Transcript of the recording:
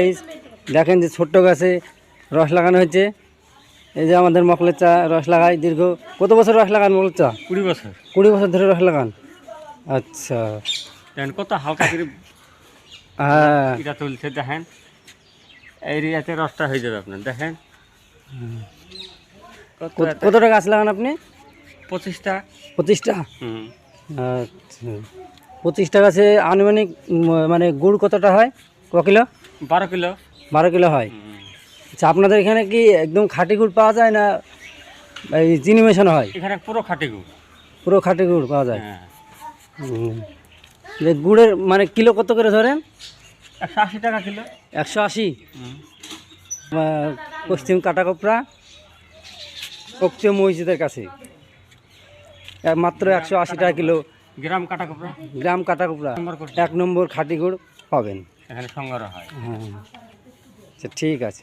Guys, দেখেন যে ছোট্ট গাছে রস লাগানো হয়েছে। এই যে আমাদের মকলের চা রস লাগায় দীর্ঘ কত বছর রস লাগান মকলের চা? 20 বছর। 20 বছর ধরে রস লাগান। আচ্ছা, দেখেন কত হালকা করে হ্যাঁ। এটা তুলছে, দেখেন এই রিয়াতে রসটা হয়ে যাবে আপনার। দেখেন কতটা গাছ লাগান আপনি? 25টা। 25টা। হুম, আচ্ছা, 25টা গাছে আনুমানিক মানে গুড় কতটা হয়? ক কিলো? 12 কিলো। 12 কিলো হয়। আচ্ছা, আপনাদের এখানে কি একদম খাঁটি গুড় পাওয়া যায় না এই চিনি মেশানো হয়? এখানে পুরো খাঁটি গুড়। পুরো খাঁটি গুড় পাওয়া যায়। হ্যাঁ, যে গুড়ের মানে কিলো কত করে ধরেন? 180 টাকা কিলো। 180। হুম। পশ্চিম কাটাকোপড়া পশ্চিম মসজিদের কাছে মাত্র 180 টাকা কিলো। গ্রাম কাটাকোপড়া, গ্রাম কাটাকোপড়া নম্বর করতে 1 নম্বর খাঁটি গুড় পাবেন। এখানে সংগ্রহ হয়। হ্যাঁ, আচ্ছা ঠিক আছে।